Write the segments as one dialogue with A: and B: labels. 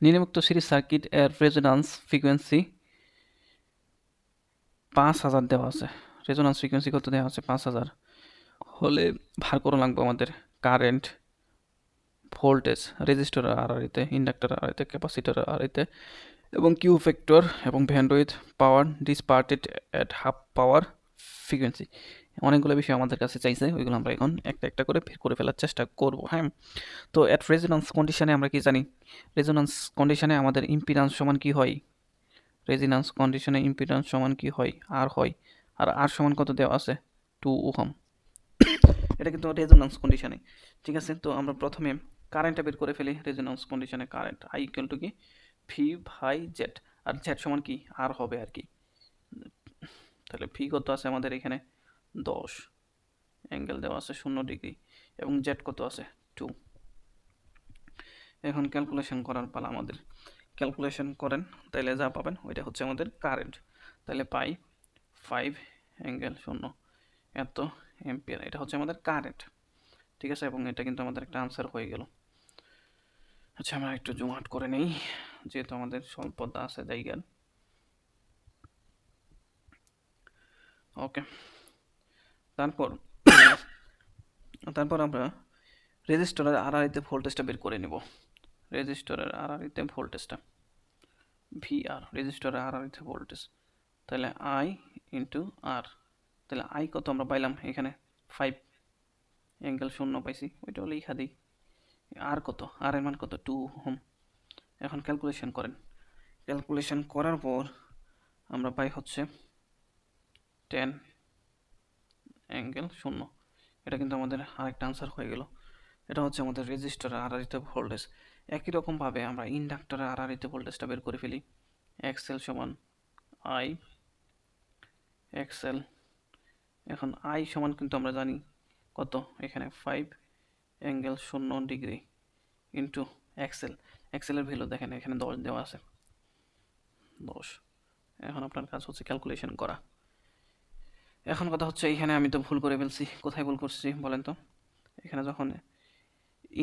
A: নিম্নোক্ত series circuit এর resonance frequency 5000 দেওয়া আছে। রেজোন্যান্স ফ্রিকোয়েন্সি কত দেওয়া আছে? 5000 হলে ভার করা লাগবে আমাদের কারেন্ট, ভোল্টেজ, রেজিস্টর আড়াইতে, ইন্ডাক্টর আড়াইতে, ক্যাপাসিটর আড়াইতে এবং কিউ ফ্যাক্টর এবং bandwidth, power dissipated at half power frequency. অনেকগুলো বিষয় আমাদের কাছে চাইছে, ওইগুলো আমরা এখন একটা একটা করে বের করে ফেলার চেষ্টা করব। হ্যাঁ, তো অ্যাট রেজোন্যান্স কন্ডিশনে আমরা কি জানি? রেজোন্যান্স কন্ডিশনে আমাদের ইম্পিডেন্স সমান কি হয়? রেজোন্যান্স কন্ডিশনে ইম্পিডেন্স সমান কি হয়? আর হয়। আর আর সমান কত দেওয়া আছে? 2 ওহম। এটা কিন্তু রেজোন্যান্স কন্ডিশনে। ঠিক আছে, তো আমরা প্রথমে কারেন্টটা বের করে ফেলি। রেজোন্যান্স কন্ডিশনে কারেন্ট আই ইকুয়াল টু কি? V by Z. আর জেড সমান কি? আর হবে আর কি। তাহলে ভি কত আছে আমাদের এখানে? 10, অ্যাঙ্গেল দেওয়া আছে 0 ডিগ্রি এবং জেড কত আছে? 2। এখন ক্যালকুলেশন করার পালা আমাদের। ক্যালকুলেশন করেন, তাইলে যা পাবেন ওইটা হচ্ছে আমাদের কারেন্ট। তাহলে পাই 5 অ্যাঙ্গেল 0 এত অ্যাম্পিয়ার, এটা হচ্ছে আমাদের কারেন্ট। ঠিক আছে, এবং এটা কিন্তু আমাদের একটা আনসার হয়ে গেল। আচ্ছা, আমরা একটু জুম আউট করে নেই, যেহেতু আমাদের স্বল্পতা আছে জায়গার। ওকে, তারপর তারপর আমরা রেজিস্টরের আড়াআড়িতে ভোল্টেজটা বের করে নেব। রেজিস্টরের আড়াআড়িতে ভোল্টেজটা ভিআর, রেজিস্টরের আড়াআড়িতে ভোল্টেজ। তাহলে আই ইন্টু আর। তাহলে আই কত আমরা পাইলাম এখানে? 5 অ্যাঙ্গেল 0 পাইছি, ওইটাও লিখা দিই। আর কত? আর এর মান কত? 2 ওহম। এখন ক্যালকুলেশন করেন। ক্যালকুলেশন করার পর আমরা পাই হচ্ছে 10 অ্যাঙ্গেল 0। এটা কিন্তু আমাদের আরেকটা আনসার হয়ে গেল। এটা হচ্ছে আমাদের রেজিস্টরের আড়াআড়িতে ভোল্টেজ। একই রকমভাবে আমরা ইন্ডাক্টরের আড়াআড়িতে ভোল্টেজটা বের করে ফেলি। এক্সএল সমান আই এক্সএল। এখন আই সমান কিন্তু আমরা জানি কত? এখানে 5 অ্যাঙ্গেল 0 ডিগ্রি ইন্টু এক্সএল। এক্সএলের ভ্যালু দেখেন এখানে 10 দেওয়া আছে, 10। এখন আপনার কাজ হচ্ছে ক্যালকুলেশন করা। এখন কথা হচ্ছে এখানে আমি তো ভুল করে ফেলছি। কোথায় ভুল করছি বলেন তো? এখানে যখন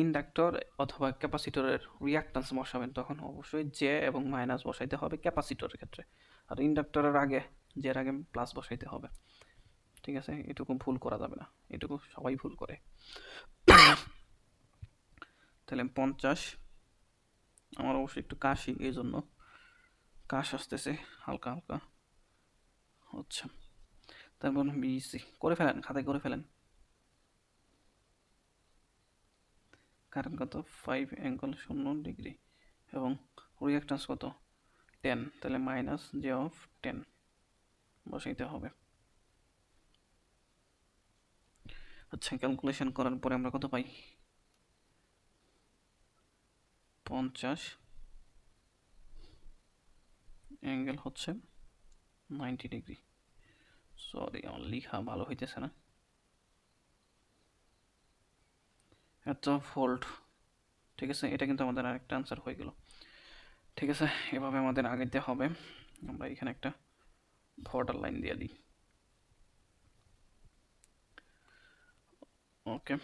A: ইন্ডাক্টর অথবা ক্যাপাসিটরের রিয়াক্ট্যান্স বসাবেন তখন অবশ্যই জে এবং মাইনাস বসাইতে হবে ক্যাপাসিটরের ক্ষেত্রে, আর ইন্ডাক্টরের আগে জের আগে প্লাস বসাইতে হবে। ঠিক আছে, এটুকু ভুল করা যাবে না, এটুকু সবাই ভুল করে। তাহলে 50, আমার অবশ্যই একটু কাশি, এই জন্য কাশ আসতেছে হালকা হালকা। আচ্ছা, তারপর বিসি করে ফেলেন, খাতায় করে ফেলেন। কারেন্ট কত? 5 অ্যাঙ্গেল 0 ডিগ্রি এবং রিয়াক্ট্যান্স কত? 10। তাহলে মাইনাস জে অফ 10 বসাইতে হবে। আচ্ছা, ক্যালকুলেশন করার পরে আমরা কত পাই? 50 অ্যাঙ্গেল হচ্ছে 90 ডিগ্রি। সরি, আমার লেখা ভালো হইতেছে না। এত ভোল্ট। ঠিক আছে, এটা কিন্তু আমাদের আরেকটা আনসার হয়ে গেল। ঠিক আছে, এভাবে আমাদের আগাইতে হবে। আমরা এখানে একটা বর্ডার লাইন দিয়ে দিই। ওকে,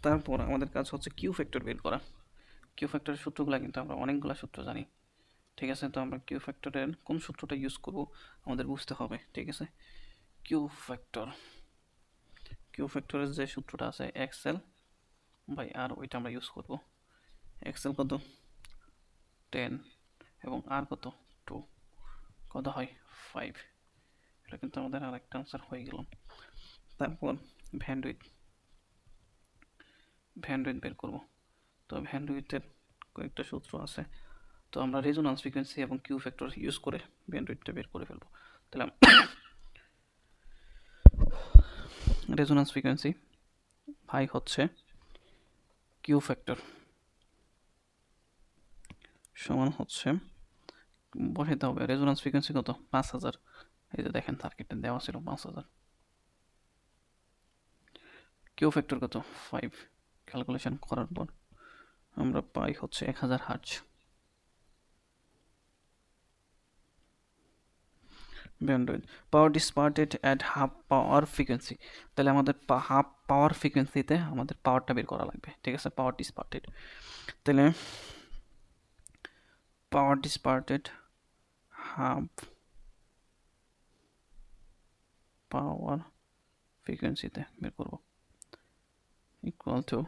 A: তারপর আমাদের কাজ হচ্ছে কিউ ফ্যাক্টর বের করা। কিউ ফ্যাক্টরের সূত্রগুলো কিন্তু আমরা অনেকগুলো সূত্র জানি। ঠিক আছে, তো আমরা কিউ ফ্যাক্টরের কোন সূত্রটা ইউজ করব আমাদের বুঝতে হবে। ঠিক আছে, কিউ ফ্যাক্টরের যে সূত্রটা আছে এক্সএল বাই আর, ওইটা আমরা ইউজ করব। এক্সএল কত? 10 এবং আর কত? 2। কত হয়? 5। এটা কিন্তু আমাদের আর একটা আনসার হয়ে গেল। তারপর ভ্যান্ডউইথ বের করব। তো ভ্যান্ডউইথের কয়েকটা সূত্র আছে, তো আমরা রেজোন্যান্স ফ্রিকোয়েন্সি এবং কিউ ফ্যাক্টর ইউজ করে ব্যান্ডউইথটা বের করে ফেলবো। তাহলে রেজোন্যান্স ফ্রিকোয়েন্সি ভাই হচ্ছে কিউ ফ্যাক্টর সমান হচ্ছে, বসাইতে হবে রেজোন্যান্স ফ্রিকোয়েন্সি কত? 5000। এই যে দেখেন সার্কিটটা দেওয়া ছিল 5000। কিউ ফ্যাক্টর কত? 5। ক্যালকুলেশন করার পর আমরা পাই হচ্ছে 1000 hertz. Bandwidth power dissipated at half power frequency. তাহলে আমাদের হাফ পাওয়ার ফ্রিকোয়েন্সিতে আমাদের পাওয়ারটা বের করা লাগবে। ঠিক আছে, পাওয়ার ডিসপার্টেড। তাহলে পাওয়ার ডিসপার্টেড হাফ পাওয়ার ফ্রিকোয়েন্সিতে বের করব ইকুয়াল টু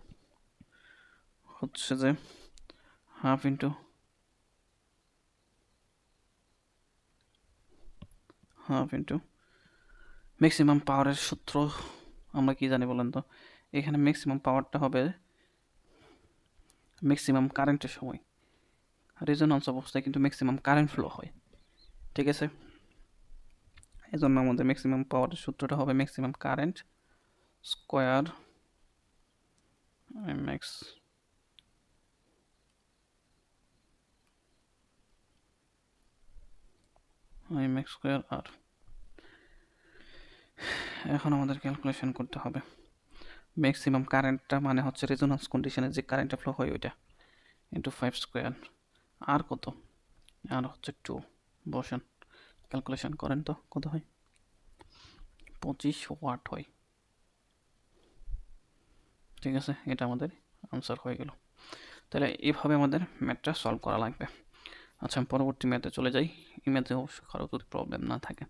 A: হচ্ছে যে হাফ ইন্টু ম্যাক্সিমাম পাওয়ারের সূত্র আমরা কি জানি বলেন তো? এখানে ম্যাক্সিমাম পাওয়ারটা হবে ম্যাক্সিমাম কারেন্টের সময়। রেজোন্যান্স অবস্থায় কিন্তু ম্যাক্সিমাম কারেন্ট ফ্লো হয়, ঠিক আছে? এই জন্য আমাদের ম্যাক্সিমাম পাওয়ারের সূত্রটা হবে maximum current square M X square R. এখন আমাদের ক্যালকুলেশন করতে হবে ম্যাক্সিমাম কারেন্টটা মানে হচ্ছে রেজোন্যান্স কন্ডিশনে যে কারেন্টটা ফ্লো হয় ওইটা ইন্টু 5 স্কোয়ার। আর কত? আর হচ্ছে 2। বসেন ক্যালকুলেশন করেন তো কত হয়। 25 ওয়াট হয়, ঠিক আছে? এটা আমাদের আনসার হয়ে গেল। তাহলে এইভাবে আমাদের ম্যাথটা সলভ করা লাগবে। আচ্ছা, আমি পরবর্তী ম্যাথে চলে যাই। এই ম্যাথে অবশ্য কারো যদি প্রবলেম না থাকে।